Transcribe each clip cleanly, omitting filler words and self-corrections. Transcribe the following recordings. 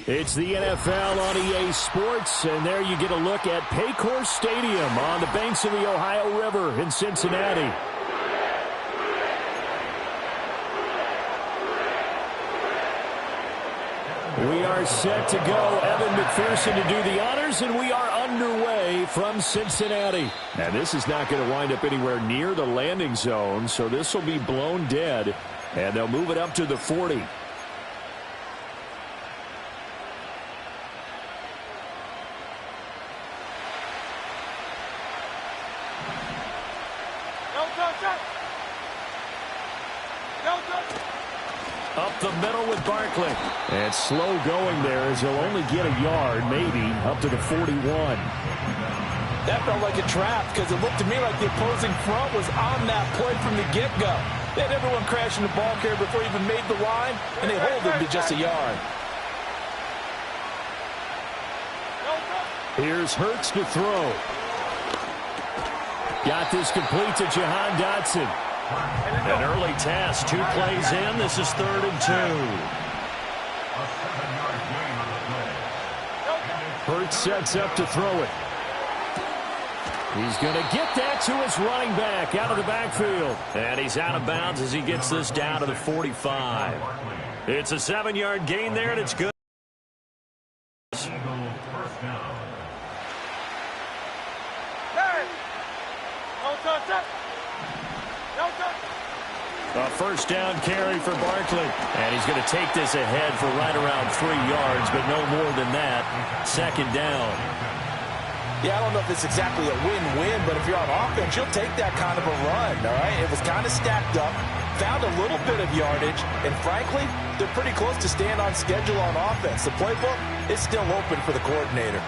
It's the NFL on EA Sports, and there you get a look at Paycor Stadium on the banks of the Ohio River in Cincinnati. We are set to go. Evan McPherson to do the honors, and we are underway from Cincinnati. And this is not going to wind up anywhere near the landing zone, so this will be blown dead, and they'll move it up to the 40. Up the middle with Barkley. And slow going there as he'll only get a yard, maybe, up to the 41. That felt like a trap because it looked to me like the opposing front was on that play from the get-go. They had everyone crashing the ball carrier before he even made the line, and they hold him to just a yard. Here's Hurts to throw. Got this complete to Jahan Dotson. An early test, 2 plays in. This is 3rd and 2. Hurts sets up to throw it. He's going to get that to his running back out of the backfield. And he's out of bounds as he gets this down to the 45. It's a 7-yard gain there, and it's good. A first down carry for Barkley. And he's going to take this ahead for right around 3 yards, but no more than that. 2nd down. Yeah, I don't know if it's exactly a win-win, but if you're on offense, you'll take that kind of a run, all right? It was kind of stacked up, found a little bit of yardage, and frankly, they're pretty close to staying on schedule on offense. The playbook is still open for the coordinator.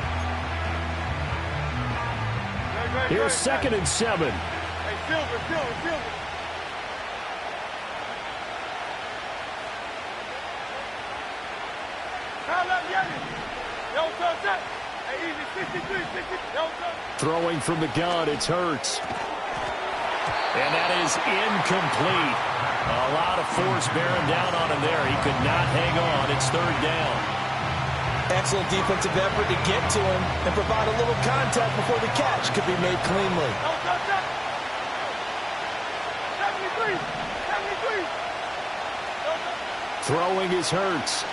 Here's 2nd and 7. Hey, Silver. Throwing from the gun, it's Hurts. And that is incomplete. A lot of force bearing down on him there. He could not hang on. It's 3rd down. Excellent defensive effort to get to him and provide a little contact before the catch could be made cleanly. 73. Throwing is Hurts.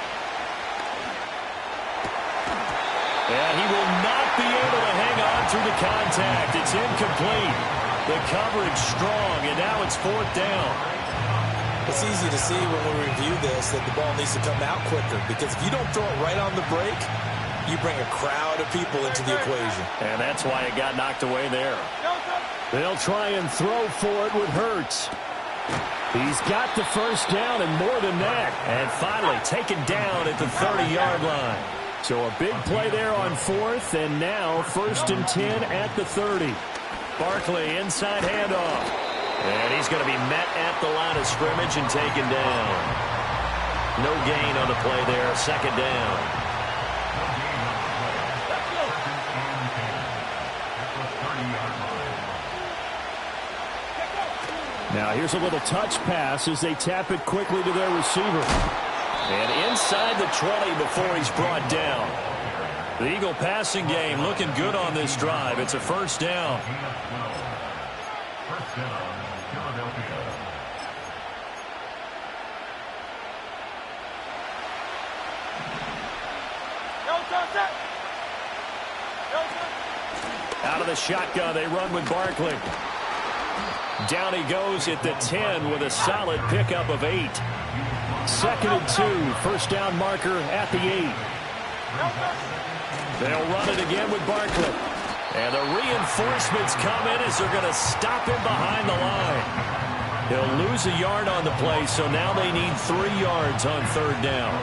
And he will not be able to hang on through the contact. It's incomplete. The coverage strong, and now it's 4th down. It's easy to see when we review this that the ball needs to come out quicker, because if you don't throw it right on the break, you bring a crowd of people into the equation. And that's why it got knocked away there. They'll try and throw for it with Hurts. He's got the first down and more than that. And finally taken down at the 30-yard line. So a big play there on 4th, and now 1st and 10 at the 30. Barkley inside handoff. And he's going to be met at the line of scrimmage and taken down. No gain on the play there, 2nd down. Now here's a little touch pass as they tap it quickly to their receiver. And inside the 20 before he's brought down. The Eagle passing game looking good on this drive. It's a 1st down. Out of the shotgun, they run with Barkley. Down he goes at the 10 with a solid pickup of 8. 2nd and 2, 1st down marker at the 8. They'll run it again with Barkley. And the reinforcements come in as they're going to stop him behind the line. He'll lose a yard on the play, so now they need 3 yards on 3rd down.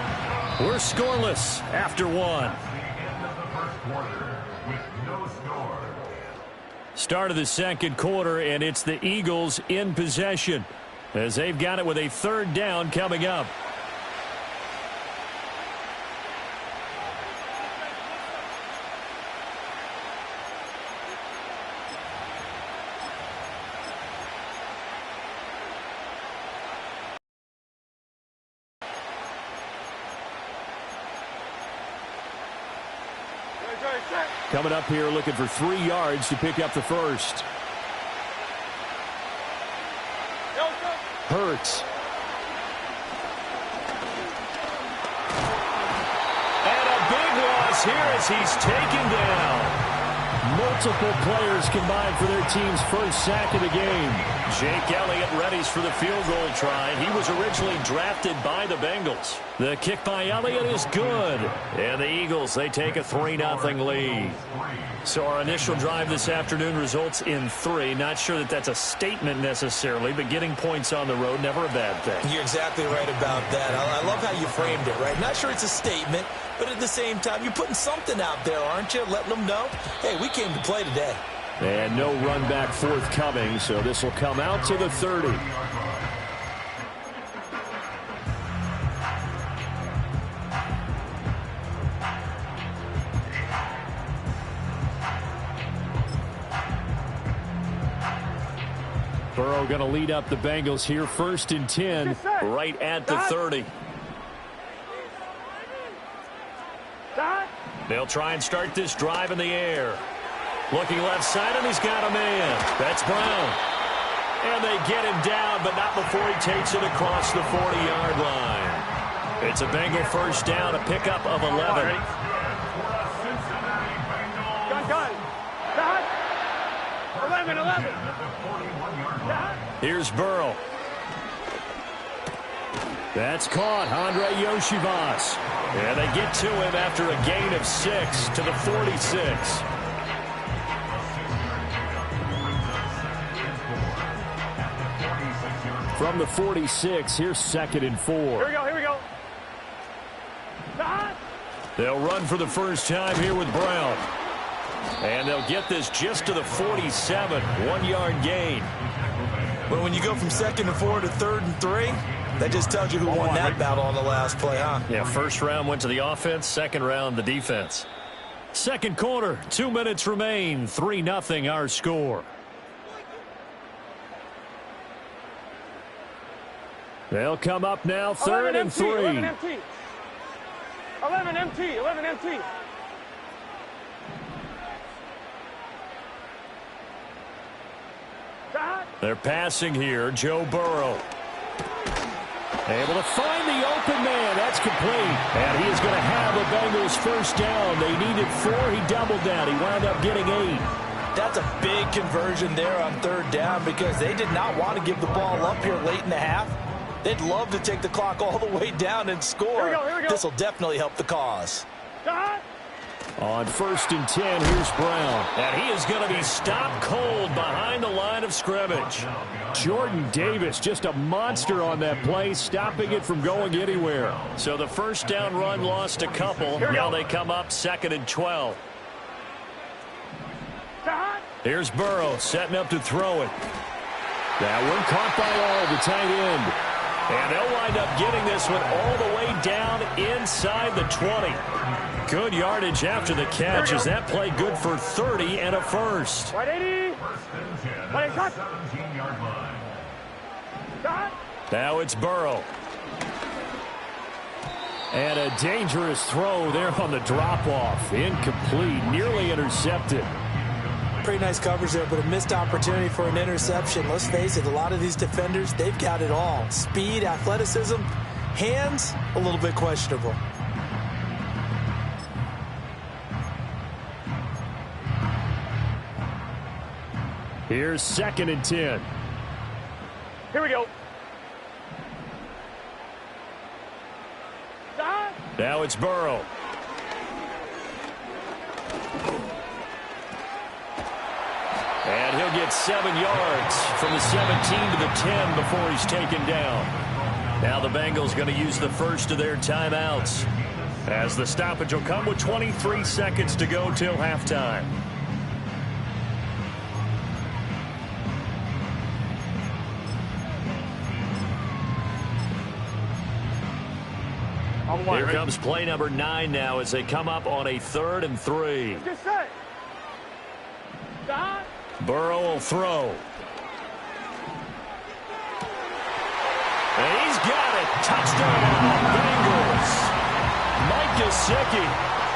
We're scoreless after 1. Start of the 2nd quarter, and it's the Eagles in possession as they've got it with a 3rd down coming up. coming up here looking for 3 yards to pick up the first. Hurts. And a big loss here as he's taken down. Multiple players combined for their team's first sack of the game. Jake Elliott readies for the field goal try. He was originally drafted by the Bengals. The kick by Elliott is good. And the Eagles, they take a 3-0 lead. So our initial drive this afternoon results in 3. Not sure that that's a statement necessarily, but getting points on the road, never a bad thing. You're exactly right about that. I love how you framed it, right? Not sure it's a statement, but at the same time, you're putting something out there, aren't you? Letting them know, hey, we came to play today. And no run back forthcoming, so this will come out to the 30. Burrow going to lead up the Bengals here, 1st and 10, right at the 30. They'll try and start this drive in the air. Looking left side, and he's got a man. That's Brown. And they get him down, but not before he takes it across the 40-yard line. It's a Bengal first down, a pickup of 11. Gun. 11. Here's Burrow. That's caught, Andre Yoshivas. And they get to him after a gain of 6 to the 46. From the 46, here's 2nd and 4. Here we go. They'll run for the first time here with Brown. And they'll get this just to the 47, 1-yard gain. Well, when you go from 2nd and 4 to 3rd and 3, that just tells you who won that battle on the last play, huh? Yeah, first round went to the offense, second round the defense. Second quarter, 2 minutes remain, 3-0 our score. They'll come up now, 3rd and 3. 11 empty. They're passing here, Joe Burrow. Able to find the open man. That's complete. And he is going to have the Bengals first down. They needed 4. He doubled down. He wound up getting 8. That's a big conversion there on 3rd down because they did not want to give the ball up here late in the half. They'd love to take the clock all the way down and score. Here we go. This will definitely help the cause. On 1st and 10, here's Brown. And he is going to be stopped cold behind the line of scrimmage. Jordan Davis, just a monster on that play, stopping it from going anywhere. So the first down run lost a couple. Now they come up 2nd and 12. Here's Burrow setting up to throw it. That one caught by All, the tight end. And they'll wind up getting this one all the way down inside the 20. Good yardage after the catch. Is that play good for 30 and a first? Now it's Burrow. And a dangerous throw there on the drop-off. Incomplete, nearly intercepted. Pretty nice coverage there, but a missed opportunity for an interception. Let's face it, a lot of these defenders, they've got it all. Speed, athleticism, hands, a little bit questionable. Here's 2nd and 10. Here we go. Now it's Burrow. And he'll get 7 yards from the 17 to the 10 before he's taken down. Now the Bengals going to use the first of their timeouts, as the stoppage will come with 23 seconds to go till halftime. Here comes play number 9 now as they come up on a 3rd and 3. Burrow will throw. And he's got it. Touchdown, Bengals. Mike Gesicki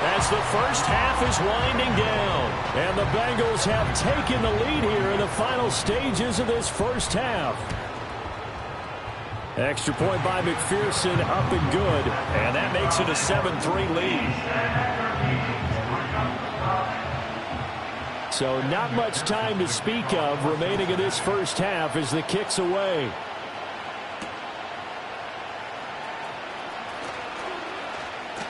as the first half is winding down. And the Bengals have taken the lead here in the final stages of this first half. Extra point by McPherson, up and good. And that makes it a 7-3 lead. So not much time to speak of remaining in this first half as the kick's away.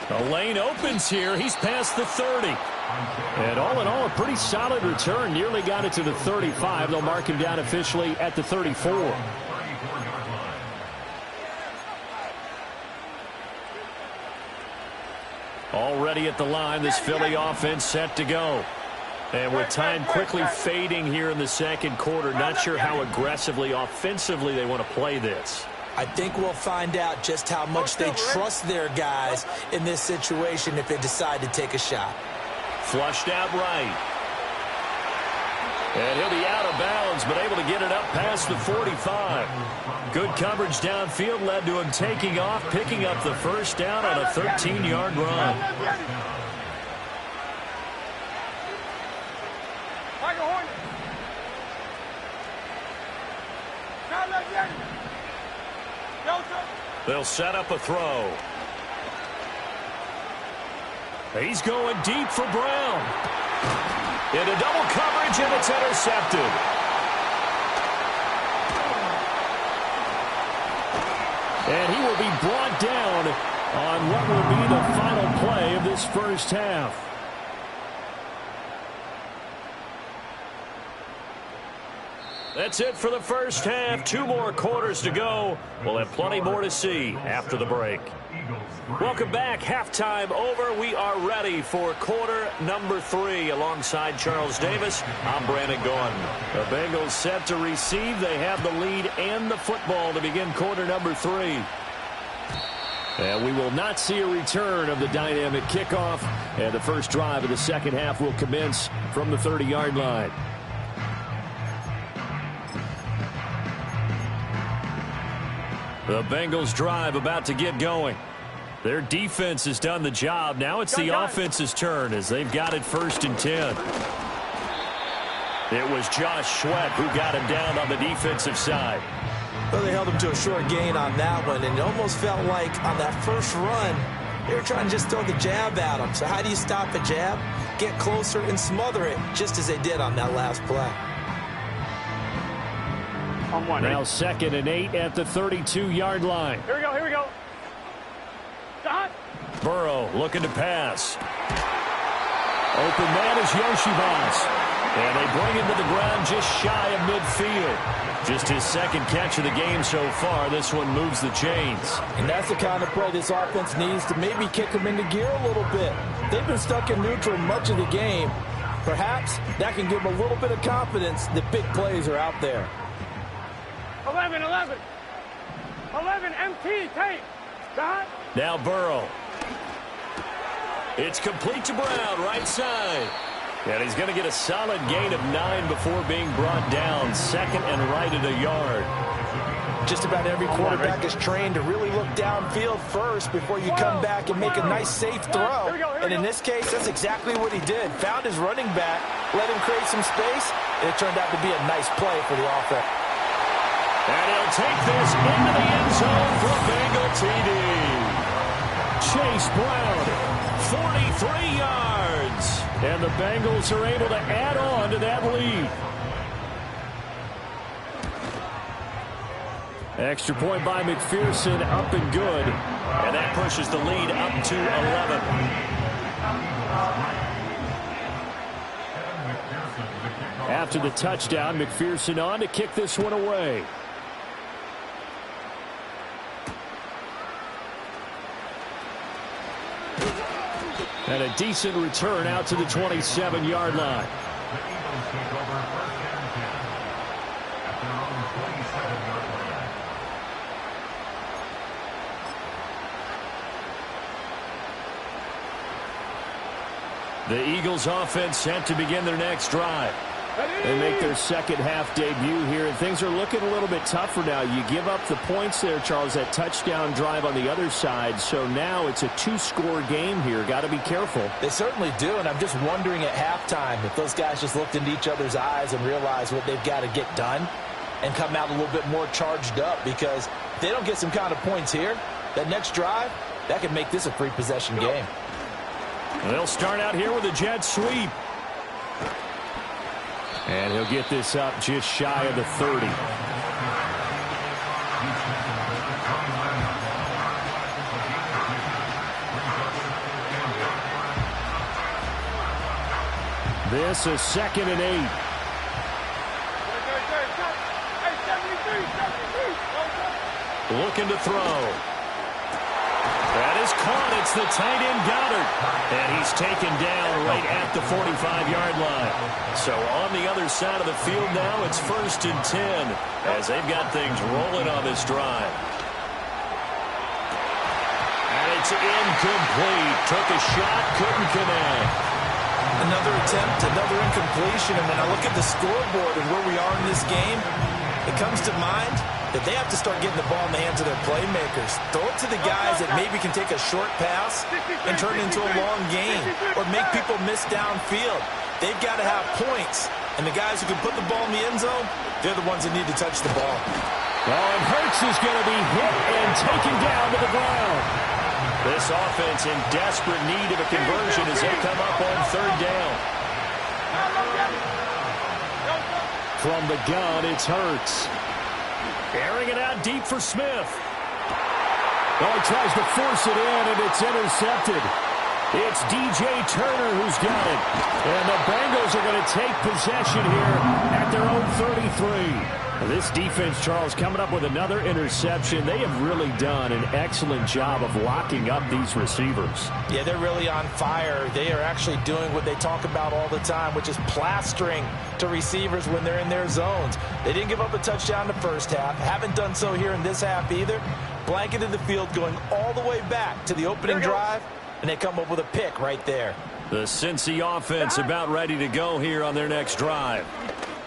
The lane opens here. He's past the 30. And all in all, a pretty solid return. Nearly got it to the 35. They'll mark him down officially at the 34. Already at the line, this Philly offense set to go. And with time quickly fading here in the second quarter, not sure how aggressively, offensively they want to play this. I think we'll find out just how much they trust their guys in this situation if they decide to take a shot. Flushed out right. And he'll be out of bounds, but able to get it up past the 45. Good coverage downfield led to him taking off, picking up the first down on a 13-yard run. They'll set up a throw. He's going deep for Brown. Into double coverage, and it's intercepted. And he will be brought down on what will be the final play of this first half. That's it for the first half. 2 more quarters to go. We'll have plenty more to see after the break. Welcome back. Halftime over. We are ready for quarter number 3. Alongside Charles Davis, I'm Brandon Gordon. The Bengals set to receive. They have the lead and the football to begin quarter number 3. And we will not see a return of the dynamic kickoff. And the first drive of the second half will commence from the 30-yard line. The Bengals drive about to get going. Their defense has done the job. Now it's the offense's turn as they've got it 1st and 10. It was Josh Sweat who got him down on the defensive side. Well, they held him to a short gain on that one, and it almost felt like on that first run, they were trying to just throw the jab at him. So how do you stop a jab? Get closer and smother it, just as they did on that last play. Now 2nd and 8 at the 32-yard line. Here we go, here we go. Stop. Burrow looking to pass. Open man is Yoshibas. And they bring him to the ground just shy of midfield. Just his 2nd catch of the game so far. This one moves the chains. And that's the kind of play this offense needs to maybe kick them into gear a little bit. They've been stuck in neutral much of the game. Perhaps that can give them a little bit of confidence that big plays are out there. 11, MT, tape. Stop. Now Burrow. It's complete to Brown, right side. And he's going to get a solid gain of 9 before being brought down. 2nd and right at a yard. Just about every quarterback is trained to really look downfield first before you come back and make a nice, safe throw. And in this case, that's exactly what he did. Found his running back, let him create some space, and it turned out to be a nice play for the offense. And he'll take this into the end zone for a Bengal TD. Chase Brown, 43 yards. And the Bengals are able to add on to that lead. Extra point by McPherson, up and good. And that pushes the lead up to 11. After the touchdown, McPherson on to kick this one away. And a decent return out to the 27-yard line. The Eagles offense set to begin their next drive. They make their second half debut here, and things are looking a little bit tougher now. You give up the points there, Charles, that touchdown drive on the other side. So now it's a two-score game here. Got to be careful. They certainly do, and I'm just wondering at halftime if those guys just looked into each other's eyes and realized what they've got to get done and come out a little bit more charged up, because if they don't get some kind of points here, that next drive, that could make this a free possession game. They'll start out here with a jet sweep. And he'll get this up just shy of the 30. This is 2nd and 8. Looking to throw. That is caught. It's the tight end Goddard. And he's taken down right at the 45-yard line. So on the other side of the field now, it's 1st and 10 as they've got things rolling on this drive. And it's incomplete. Took a shot, couldn't connect. Another attempt, another incompletion. And when I look at the scoreboard and where we are in this game, it comes to mind that they have to start getting the ball in the hands of their playmakers. Throw it to the guys that maybe can take a short pass and turn it into a long game or make people miss downfield. They've got to have points. And the guys who can put the ball in the end zone, they're the ones that need to touch the ball. Oh, and Hurts is going to be hit and taken down to the ground. This offense in desperate need of a conversion as they come up on 3rd down. From the gun, it's Hurts. Airing it out deep for Smith. Oh, he tries to force it in, and it's intercepted. It's DJ Turner who's got it. And the Bengals are going to take possession here at their own 33. This defense, Charles, coming up with another interception. They have really done an excellent job of locking up these receivers. Yeah, they're really on fire. They are actually doing what they talk about all the time, which is plastering to receivers when they're in their zones. They didn't give up a touchdown in the first half. Haven't done so here in this half either. Blanketed the field going all the way back to the opening drive, and they come up with a pick right there. The Cincy offense about ready to go here on their next drive.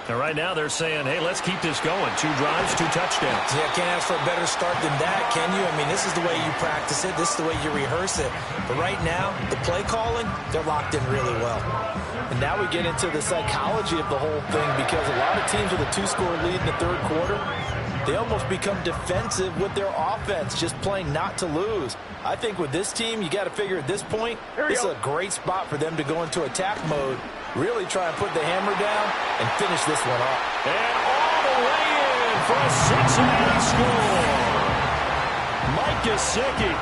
And right now they're saying, hey, let's keep this going. 2 drives, 2 touchdowns. Yeah, can't ask for a better start than that, can you? I mean, this is the way you practice it. This is the way you rehearse it. But right now, the play calling, they're locked in really well. And now we get into the psychology of the whole thing, because a lot of teams with a 2-score lead in the 3rd quarter, they almost become defensive with their offense, just playing not to lose. I think with this team, you got to figure at this point, this is a great spot for them to go into attack mode, really try and put the hammer down and finish this one off. And all the way in for a Cincinnati score. Mike Gesicki,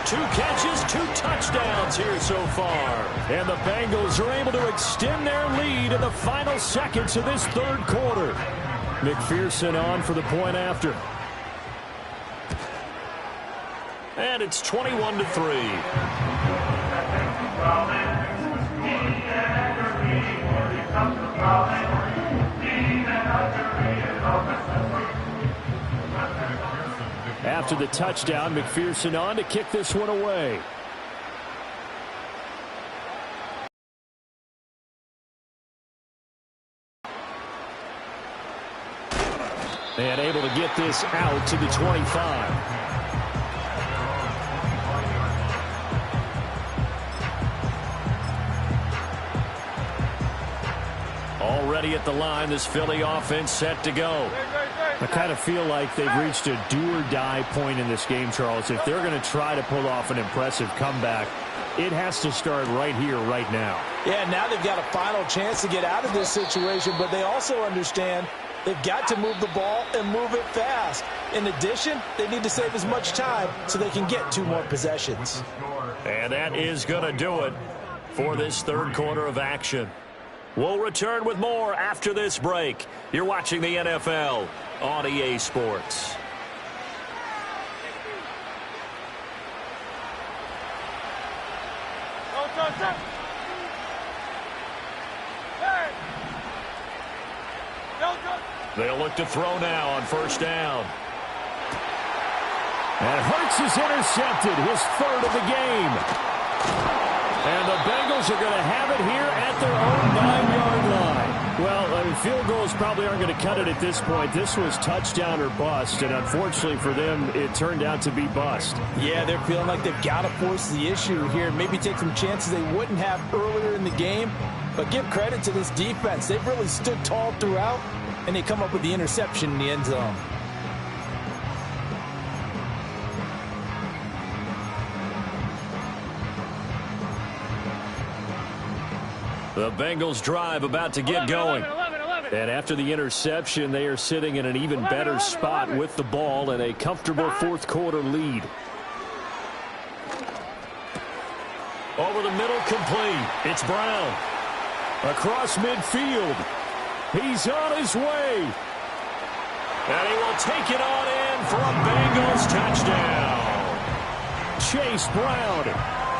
2 catches, 2 touchdowns here so far. And the Bengals are able to extend their lead in the final seconds of this 3rd quarter. McPherson on for the point after. And it's 21-3. After the touchdown, McPherson on to kick this one away. And able to get this out to the 25. Already at the line, this Philly offense set to go. I kind of feel like they've reached a do-or-die point in this game, Charles. If they're going to try to pull off an impressive comeback, it has to start right here, right now. Yeah, now they've got a final chance to get out of this situation, but they also understand they've got to move the ball and move it fast. In addition, they need to save as much time so they can get 2 more possessions. And that is going to do it for this 3rd quarter of action. We'll return with more after this break. You're watching the NFL on EA Sports. They'll look to throw now on 1st down. And Hurts is intercepted, his 3rd of the game. And the Bengals are going to have it here at their own 9-yard line. Well, field goals probably aren't going to cut it at this point. This was touchdown or bust, and unfortunately for them, it turned out to be bust. Yeah, they're feeling like they've got to force the issue here. Maybe take some chances they wouldn't have earlier in the game. But give credit to this defense. They've really stood tall throughout, and they come up with the interception in the end zone. The Bengals drive about to get going. And after the interception, they are sitting in an even better spot with the ball and a comfortable fourth quarter lead. Over the middle, complete. It's Brown. Across midfield. He's on his way. And he will take it on in for a Bengals touchdown. Chase Brown.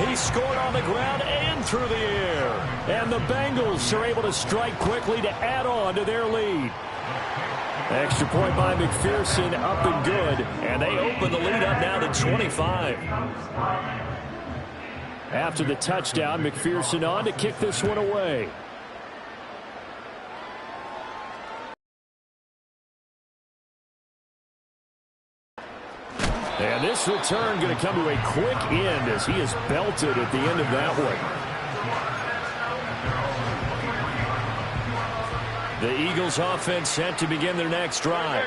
He scored on the ground and through the air. And the Bengals are able to strike quickly to add on to their lead. Extra point by McPherson, up and good. And they open the lead up now to 25. After the touchdown, McPherson on to kick this one away. And this return going to come to a quick end as he is belted at the end of that one. The Eagles offense set to begin their next drive.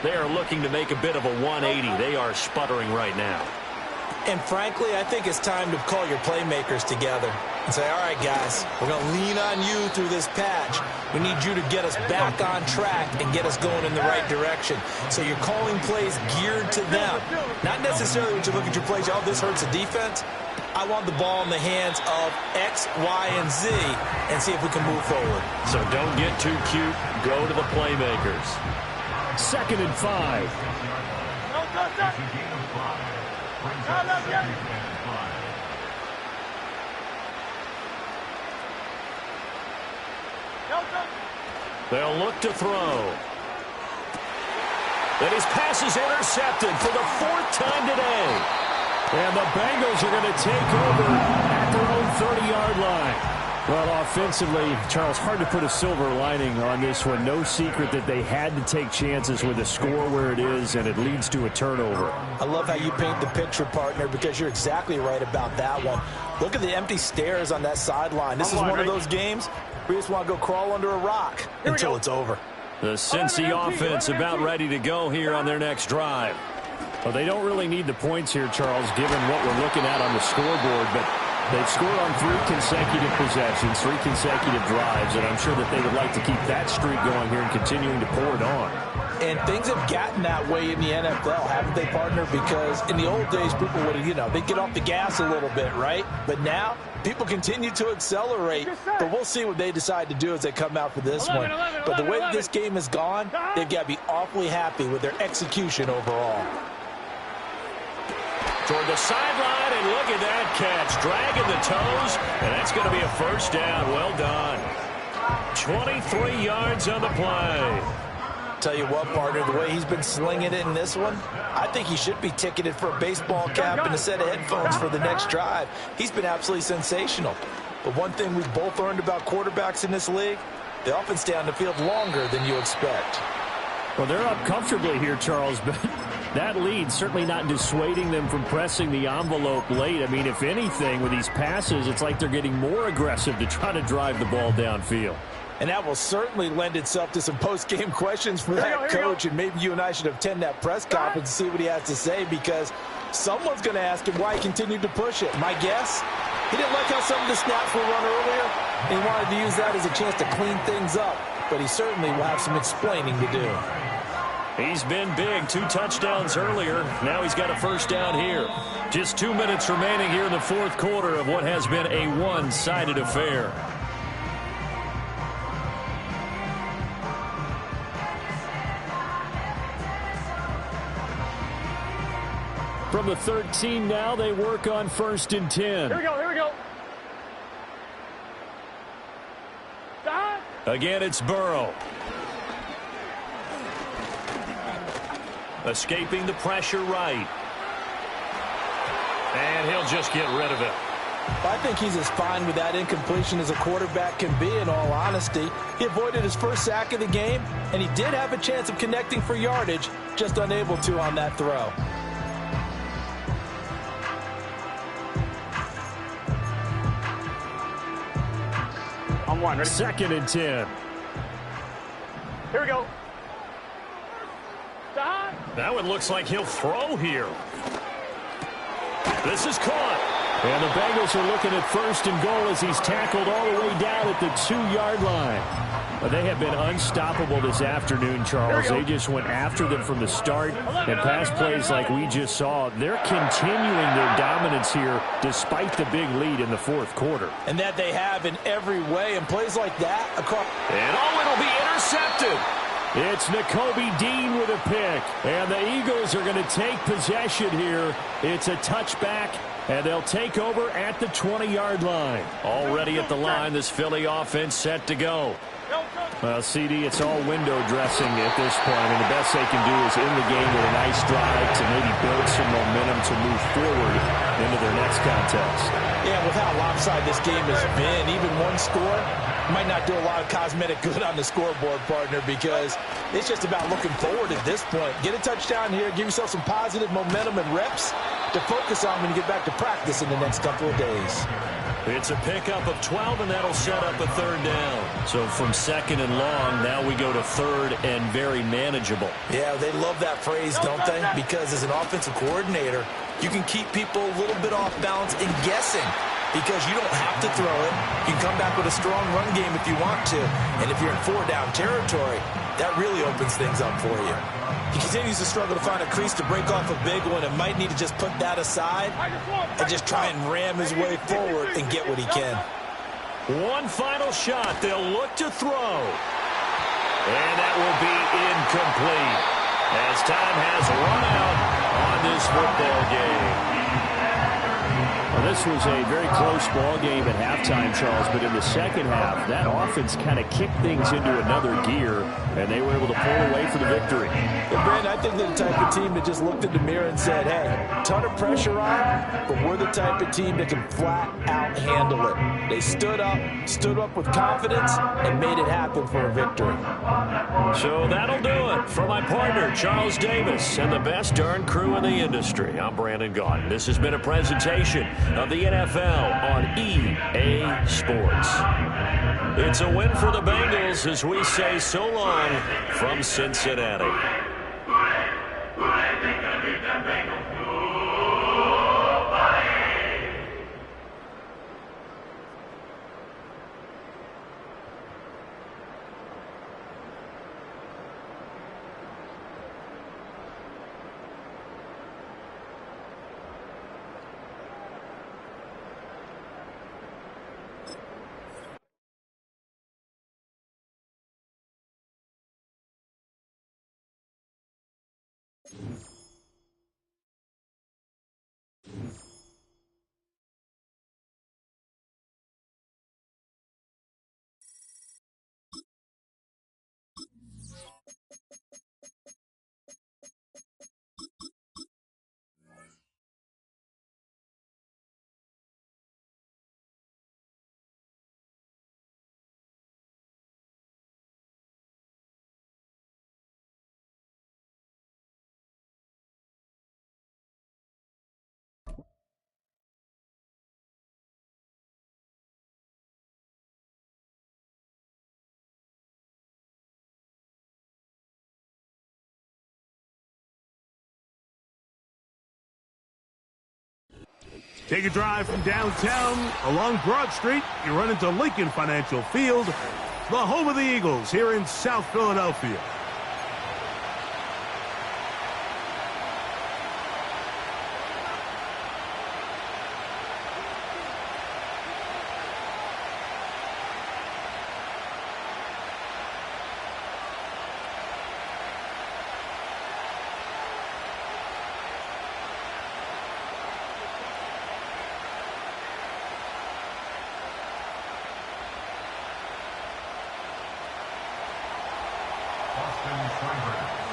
They are looking to make a bit of a 180. They are sputtering right now. And frankly, I think it's time to call your playmakers together and say, all right, guys, we're going to lean on you through this patch. We need you to get us back on track and get us going in the right direction. So you're calling plays geared to them. Not necessarily when you look at your plays, oh, this hurts the defense. I want the ball in the hands of X, Y, and Z and see if we can move forward. So don't get too cute. Go to the playmakers. 2nd and 5. They'll look to throw. And his pass is intercepted for the 4th time today. And the Bengals are going to take over at their own 30-yard line. Well, offensively, Charles, hard to put a silver lining on this one. No secret that they had to take chances with the score where it is, and it leads to a turnover. I love how you paint the picture, partner, because you're exactly right about that one. Look at the empty stares on that sideline. This is one of those games where you just want to go crawl under a rock until it's over. The Cincy offense about ready to go here on their next drive. Well, they don't really need the points here, Charles, given what we're looking at on the scoreboard, but they've scored on 3 consecutive possessions, 3 consecutive drives, and I'm sure that they would like to keep that streak going here and continuing to pour it on. And things have gotten that way in the NFL, haven't they, partner? Because in the old days, people would, they'd get off the gas a little bit, right? But now, people continue to accelerate. But we'll see what they decide to do as they come out for this one. But the way that this game has gone, they've got to be awfully happy with their execution overall. Toward the sideline, and look at that catch. Dragging the toes, and that's going to be a first down. Well done. 23 yards on the play. Tell you what, partner, the way he's been slinging it in this one, I think he should be ticketed for a baseball cap and a set of headphones for the next drive. He's been absolutely sensational. But one thing we've both learned about quarterbacks in this league, they often stay on the field longer than you expect. Well, they're up comfortably here, Charles, but that lead certainly not dissuading them from pressing the envelope late. I mean, if anything, with these passes, it's like they're getting more aggressive to try to drive the ball downfield. And that will certainly lend itself to some post-game questions for that coach, and maybe you and I should attend that press conference and see what he has to say, because someone's going to ask him why he continued to push it. My guess, he didn't like how some of the snaps were run earlier, and he wanted to use that as a chance to clean things up, but he certainly will have some explaining to do. He's been big, 2 touchdowns earlier. Now he's got a first down here. Just 2 minutes remaining here in the fourth quarter of what has been a one-sided affair. From the 13 now, they work on 1st and 10. Here we go. Again, it's Burrow. Escaping the pressure right. And he'll just get rid of it. I think he's as fine with that incompletion as a quarterback can be, in all honesty. He avoided his first sack of the game, and he did have a chance of connecting for yardage, just unable to on that throw. On one, ready? 2nd and 10. Here we go. Stop. That one looks like he'll throw here. This is caught. And the Bengals are looking at 1st and goal as he's tackled all the way down at the 2-yard line. But they have been unstoppable this afternoon, Charles. They just went after them from the start. And pass plays like we just saw, they're continuing their dominance here despite the big lead in the 4th quarter. And that they have in every way. And plays like that across. And it'll be intercepted. It's Nakobe Dean with a pick. And the Eagles are going to take possession here. It's a touchback. And they'll take over at the 20-yard line. Already at the line, this Philly offense set to go. Well, CD, it's all window dressing at this point, and the best they can do is in the game with a nice drive to maybe build some momentum to move forward into their next contest. Yeah, with how lopsided this game has been, even one score might not do a lot of cosmetic good on the scoreboard, partner, because it's just about looking forward at this point. Get a touchdown here, give yourself some positive momentum and reps to focus on when you get back to practice in the next couple of days. It's a pickup of 12, and that'll set up a 3rd down. So from 2nd and long, now we go to 3rd and very manageable. Yeah, they love that phrase, don't they? Because as an offensive coordinator, you can keep people a little bit off balance and guessing because you don't have to throw it. You can come back with a strong run game if you want to. And if you're in 4-down territory, that really opens things up for you. He continues to struggle to find a crease to break off a big one and might need to just put that aside and just try and ram his way forward and get what he can. One final shot. They'll look to throw. And that will be incomplete as time has run out on this football game. Well, this was a very close ball game at halftime, Charles, but in the second half, that offense kind of kicked things into another gear, and they were able to pull away for the victory. And Brandon, I think they're the type of team that just looked in the mirror and said, hey, ton of pressure on, but we're the type of team that can flat out handle it. They stood up with confidence, and made it happen for a victory. So that'll do it for my partner, Charles Davis, and the best darn crew in the industry. I'm Brandon Gaudin. This has been a presentation of the NFL on EA Sports. It's a win for the Bengals as we say so long from Cincinnati. Take a drive from downtown along Broad Street. You run into Lincoln Financial Field, the home of the Eagles here in South Philadelphia.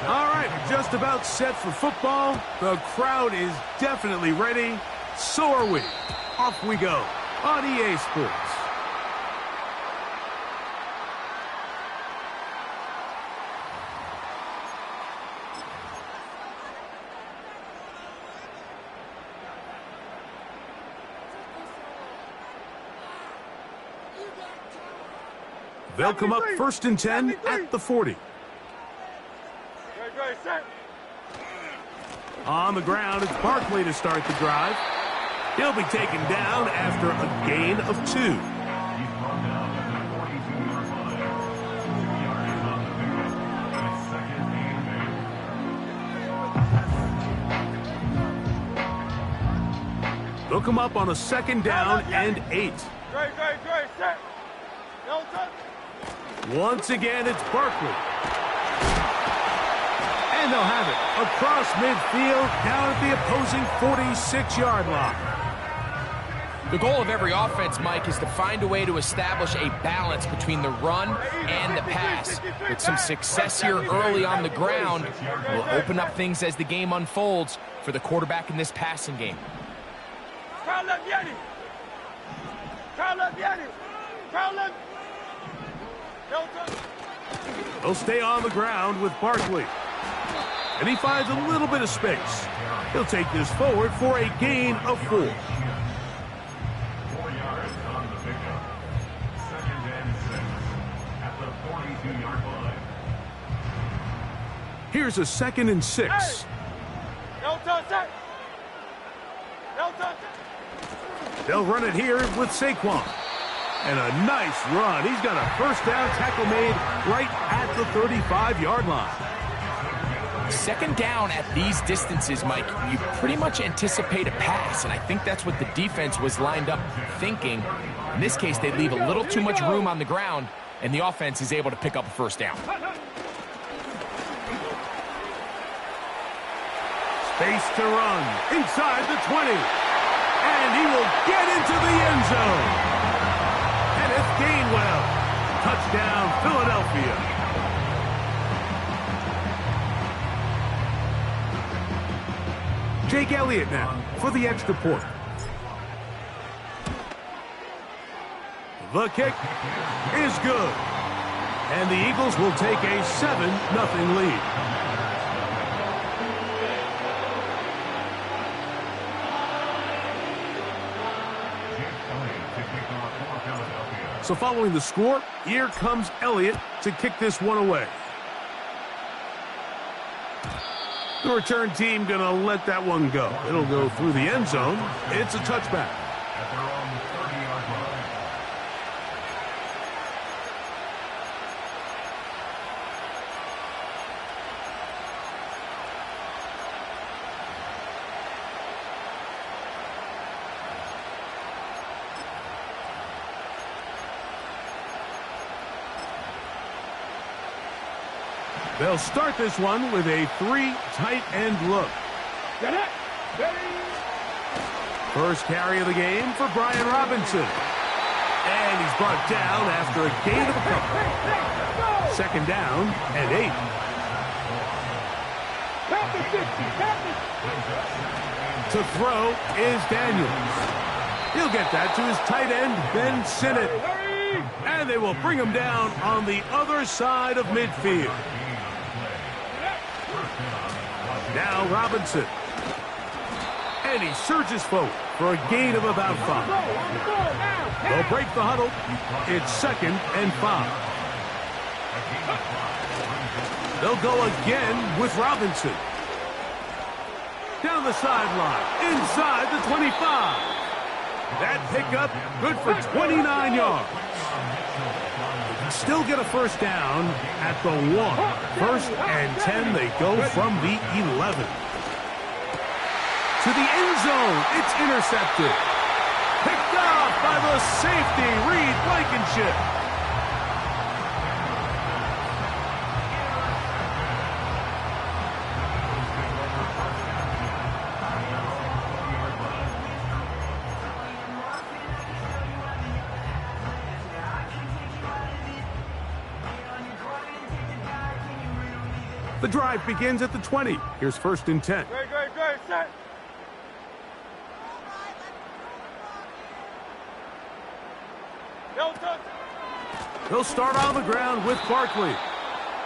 All right, just about set for football. The crowd is definitely ready. So are we. Off we go. on EA Sports. They'll come up 1st and 10 at the 40. On the ground, it's Barkley to start the drive. He'll be taken down after a gain of 2. They'll come up on a 2nd down and 8. Once again, it's Barkley. And they'll have it across midfield down at the opposing 46-yard line. The goal of every offense, Mike, is to find a way to establish a balance between the run and the pass. With some success here early on the ground, will open up things as the game unfolds for the quarterback in this passing game. They'll stay on the ground with Barkley. And he finds a little bit of space. He'll take this forward for a gain of 4. 4 yards on the pickup. 2nd and 6 at the 42-yard line. Here's a 2nd and 6. They'll run it here with Saquon. And a nice run. He's got a 1st down tackle made right at the 35-yard line. 2nd down at these distances, Mike, you pretty much anticipate a pass, and I think that's what the defense was lined up thinking. In this case, they leave a little too much room on the ground, and the offense is able to pick up a 1st down. Space to run inside the 20. And he will get into the end zone. Kenneth Gainwell. Touchdown, Philadelphia. Jake Elliott now for the extra point. The kick is good. And the Eagles will take a 7-0 lead. So following the score, here comes Elliott to kick this one away. The return team going to let that one go. It'll go through the end zone. It's a touchback. At their own 30-yard line. They'll start this one with a 3 tight end look. First carry of the game for Brian Robinson. And he's brought down after a gain of a couple. 2nd down and 8. To throw is Daniels. He'll get that to his tight end, Ben Sinnott. And they will bring him down on the other side of midfield. Now Robinson. And he surges forward for a gain of about 5. They'll break the huddle. It's 2nd and 5. They'll go again with Robinson. Down the sideline, inside the 25. That pickup good for 29 yards. Still get a 1st down at the 1. 1st and 10, they go from the 11. To the end zone, it's intercepted. Picked off by the safety, Reed Blankenship. The drive begins at the 20. Here's 1st and 10. He'll start on the ground with Barkley.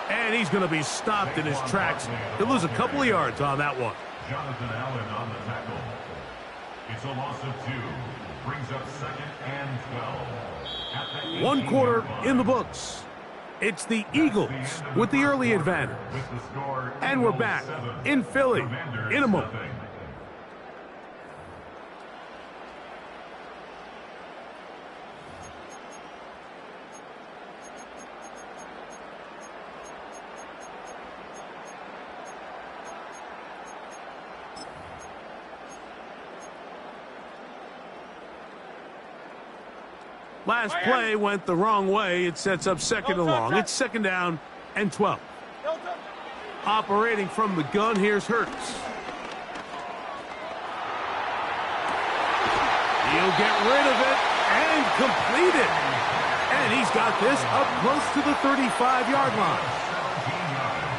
And he's going to be stopped in his tracks. He'll lose a couple of yards on that one. Jonathan Allen on the tackle. It's a loss of 2. Brings up 2nd and 12. One quarter in the books. It's the Eagles with the early advantage. And we're back in Philly in a moment. Last play went the wrong way. It sets up 2nd and long. It's 2nd down and 12. Operating from the gun, here's Hurts. He'll get rid of it and complete it. And he's got this up close to the 35-yard line.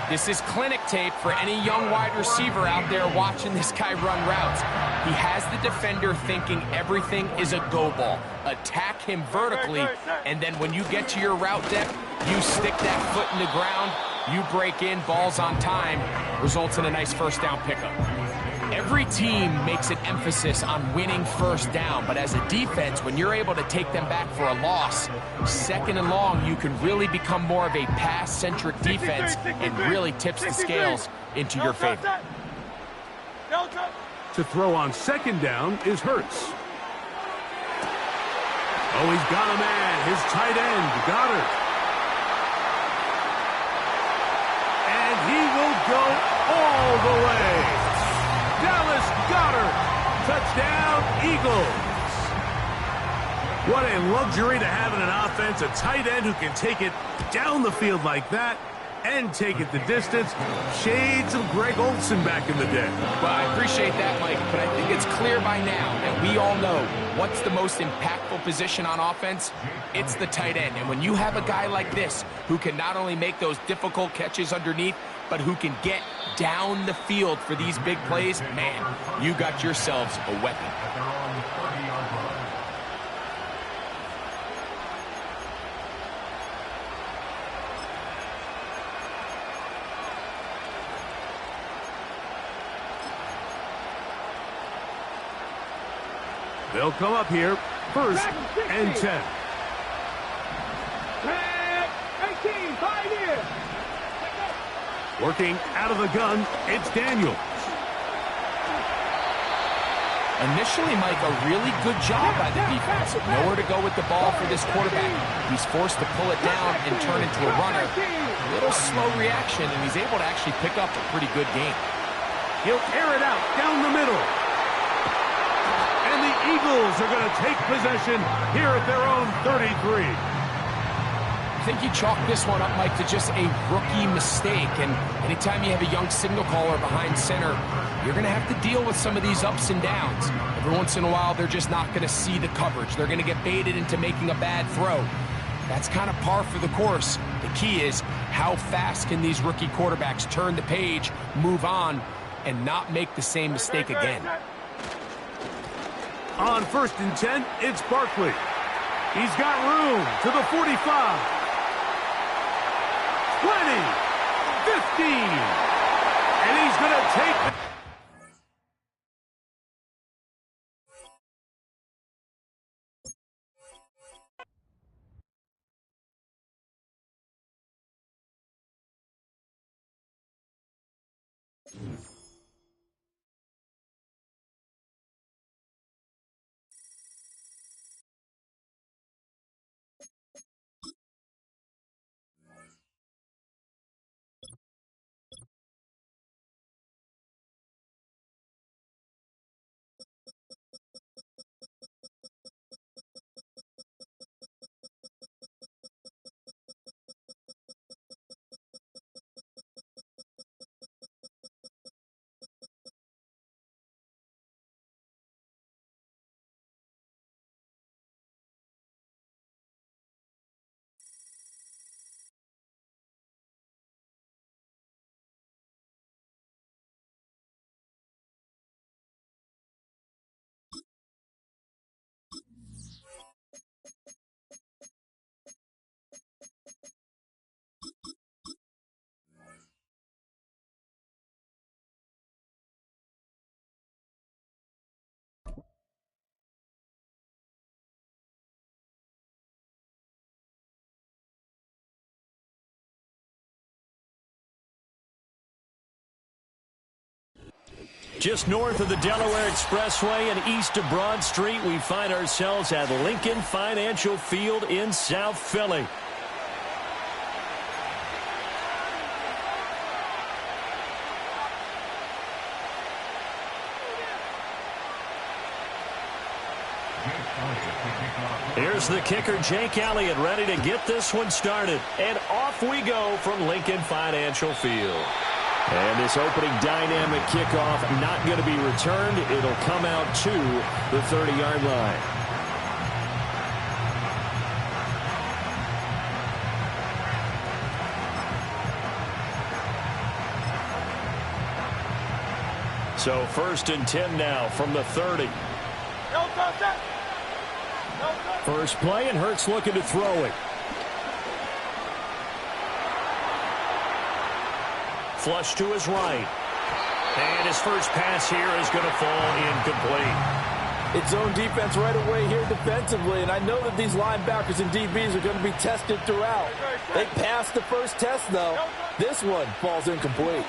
This is clinic tape for any young wide receiver out there watching this guy run routes. He has the defender thinking everything is a go ball. Attack him vertically, and then when you get to your route depth, you stick that foot in the ground, you break in, balls on time, results in a nice first down pickup. Every team makes an emphasis on winning first down, but as a defense, when you're able to take them back for a loss, 2nd and long, you can really become more of a pass-centric defense and really tips the scales into your favor. To throw on 2nd down is Hurts. Oh, he's got a man, his tight end, Goddard. And he will go all the way. Dallas Goddard, touchdown, Eagles. What a luxury to have in an offense, a tight end who can take it down the field like that and take it the distance. Shades of Greg Olsen back in the day. Well, I appreciate that, Mike, but I think it's clear by now that we all know what's the most impactful position on offense. It's the tight end. And when you have a guy like this who can not only make those difficult catches underneath, but who can get down the field for these big plays, man, you got yourselves a weapon. They'll come up here, 1st and 10. 18, 5 years. Working out of the gun, it's Daniels. Initially, Mike, a really good job by the defense. Nowhere to go with the ball for this quarterback. He's forced to pull it down and turn into a runner. A little slow reaction, and he's able to actually pick up a pretty good game. He'll air it out down the middle. And the Eagles are going to take possession here at their own 33. I think you chalk this one up, Mike, to just a rookie mistake. And anytime you have a young signal caller behind center, you're going to have to deal with some of these ups and downs. Every once in a while, they're just not going to see the coverage. They're going to get baited into making a bad throw. That's kind of par for the course. The key is how fast can these rookie quarterbacks turn the page, move on, and not make the same mistake again. On 1st and 10, it's Barkley. He's got room to the 45. 20, 15, and he's going to take Just north of the Delaware Expressway and east of Broad Street, we find ourselves at Lincoln Financial Field in South Philly. Here's the kicker, Jake Elliott, ready to get this one started. And off we go from Lincoln Financial Field. And this opening dynamic kickoff not going to be returned. It'll come out to the 30-yard line. So 1st and 10 now from the 30. First play, and Hurts looking to throw it. Flush to his right. And his first pass here is going to fall incomplete. It's zone defense right away here defensively, and I know that these linebackers and DBs are going to be tested throughout. They passed the first test, though. This one falls incomplete.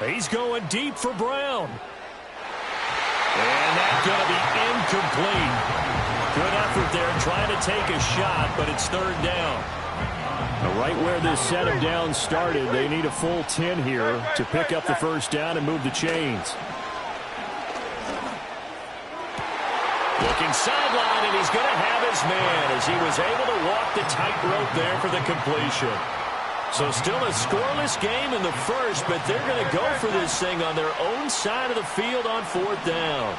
He's going deep for Brown. And that's going to be incomplete. Good effort there trying to take a shot, but it's 3rd down. Right where this set of downs started, they need a full 10 here to pick up the first down and move the chains. Looking sideline, and he's going to have his man as he was able to walk the tightrope there for the completion. So still a scoreless game in the first, but they're going to go for this thing on their own side of the field on 4th down.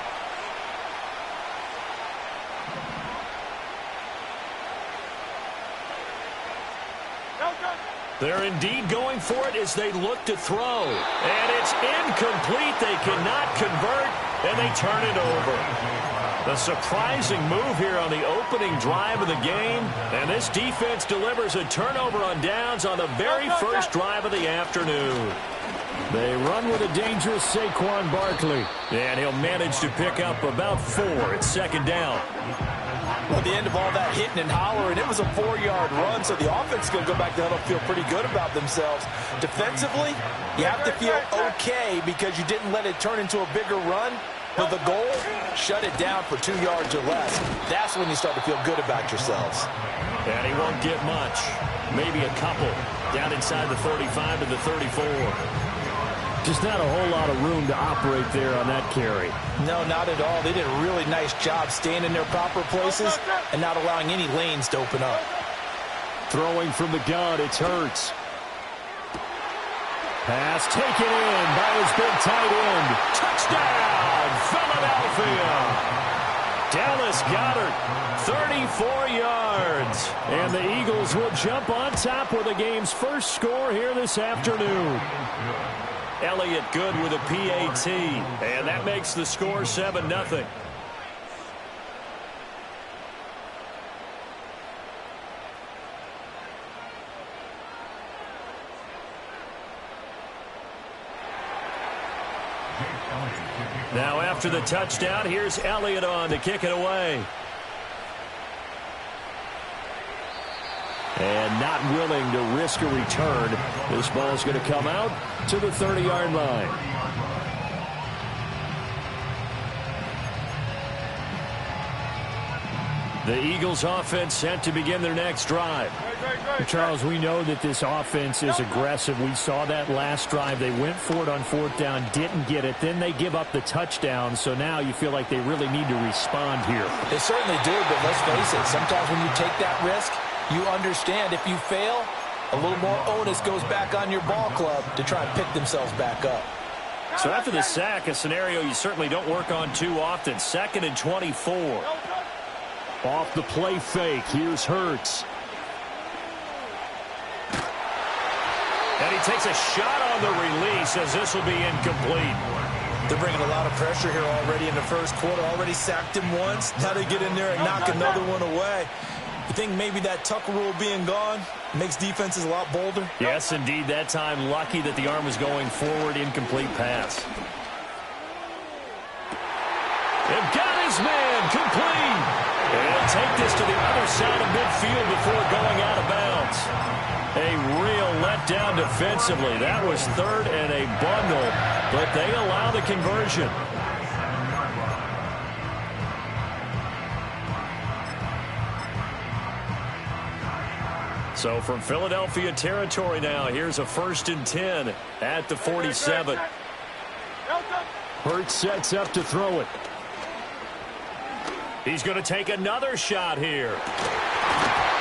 They're indeed going for it as they look to throw. And it's incomplete. They cannot convert, and they turn it over. A surprising move here on the opening drive of the game. And this defense delivers a turnover on downs on the very first drive of the afternoon. They run with a dangerous Saquon Barkley. And he'll manage to pick up about 4 at 2nd down. At the end of all that hitting and hollering, it was a 4-yard run, so the offense is going to go back to huddle, feel pretty good about themselves. Defensively, you have to feel okay because you didn't let it turn into a bigger run. But the goal, shut it down for 2 yards or less. That's when you start to feel good about yourselves. And he won't get much. Maybe a couple. Down inside the 35 to the 34. Just not a whole lot of room to operate there on that carry. No, not at all. They did a really nice job staying in their proper places and not allowing any lanes to open up. Throwing from the gun, it's Hurts. Pass taken in by his big tight end. Touchdown, Philadelphia. Dallas Goedert, 34 yards. And the Eagles will jump on top with the game's first score here this afternoon. Elliott good with a PAT, and that makes the score 7-0. Now after the touchdown, here's Elliott on to kick it away. And not willing to risk a return. This ball is going to come out to the 30-yard line. The Eagles offense set to begin their next drive. Charles, we know that this offense is aggressive. We saw that last drive. They went for it on 4th down, didn't get it. Then they give up the touchdown. So now you feel like they really need to respond here. They certainly do, but let's face it. Sometimes when you take that risk, you understand if you fail, a little more onus goes back on your ball club to try and pick themselves back up. So after the sack, a scenario you certainly don't work on too often. 2nd and 24. Off the play fake, here's Hurts. And he takes a shot on the release as this will be incomplete. They're bringing a lot of pressure here already in the first quarter. Already sacked him once. Now they get in there and knock another one away. You think maybe that Tucker rule being gone makes defenses a lot bolder? Yes, indeed. That time, lucky that the arm was going forward. Incomplete pass. They've got his man. Complete. And he'll take this to the other side of midfield before going out of bounds. A real letdown down defensively. That was third and a bundle, but they allow the conversion. So from Philadelphia territory now, here's a 1st and 10 at the 47. Hurts sets up to throw it. He's going to take another shot here.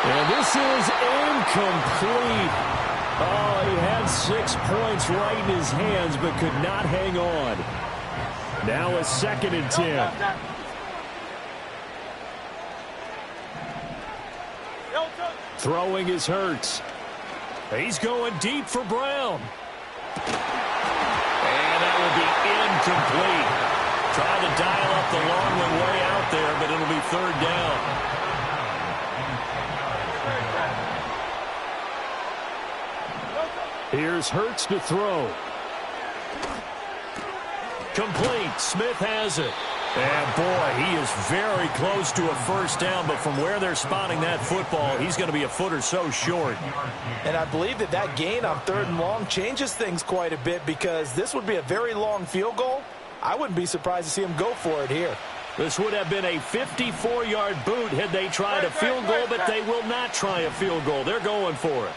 And this is incomplete. Oh, he had 6 points right in his hands, but could not hang on. Now a 2nd and 10. Throwing is Hurts. He's going deep for Brown. And that will be incomplete. Trying to dial up the long one way out there, but it'll be 3rd down. Here's Hurts to throw. Complete. Smith has it. And, boy, he is very close to a 1st down, but from where they're spotting that football, he's going to be a foot or so short. And I believe that gain on 3rd and long changes things quite a bit, because this would be a very long field goal. I wouldn't be surprised to see him go for it here. This would have been a 54-yard boot had they tried a field goal, but they will not try a field goal. They're going for it.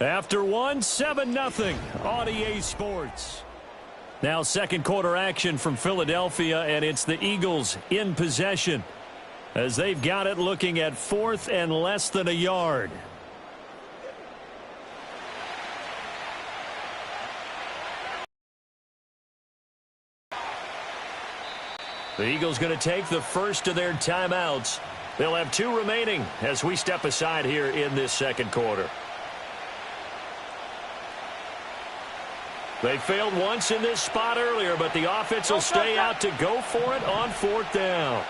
After one, 7-0 on EA Sports. Now 2nd quarter action from Philadelphia, and it's the Eagles in possession as they've got it looking at 4th and less than a yard. The Eagles going to take the first of their timeouts. They'll have 2 remaining as we step aside here in this 2nd quarter. They failed once in this spot earlier, but the offense will stay out to go for it on 4th down.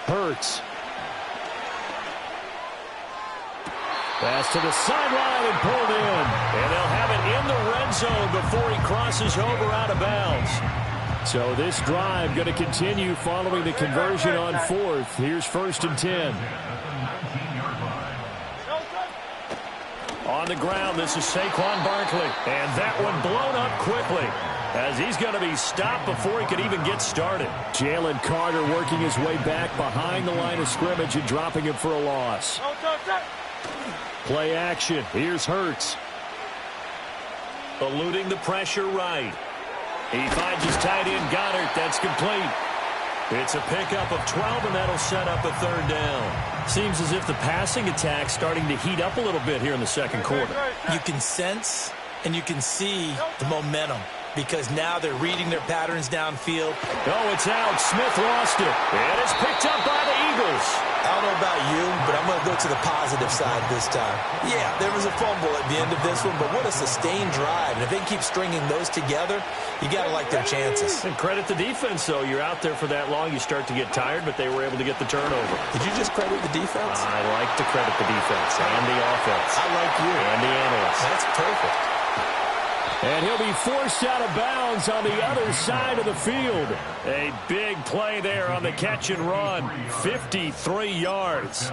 Hurts. Pass to the sideline and pulled in. And they'll have it in the red zone before he crosses over out of bounds. So this drive going to continue following the conversion on 4th. Here's 1st and 10. On the ground, this is Saquon Barkley. And that one blown up quickly as he's going to be stopped before he could even get started. Jalen Carter working his way back behind the line of scrimmage and dropping him for a loss. Play action. Here's Hurts. Eluding the pressure right. He finds his tight end Goddard. That's complete. It's a pickup of 12, and that'll set up a 3rd down. Seems as if the passing attack's starting to heat up a little bit here in the 2nd quarter. You can sense and you can see the momentum, because now they're reading their patterns downfield. Oh, it's out. Smith lost it. And it's picked up by the Eagles. I don't know about you, but I'm going to go to the positive side this time. Yeah, there was a fumble at the end of this one, but what a sustained drive. And if they keep stringing those together, you got to like their chances. And credit the defense, though. You're out there for that long, you start to get tired, but they were able to get the turnover. Did you just credit the defense? I like to credit the defense and the offense. I like you. And the analysts. That's perfect. And he'll be forced out of bounds on the other side of the field. A big play there on the catch and run. 53 yards.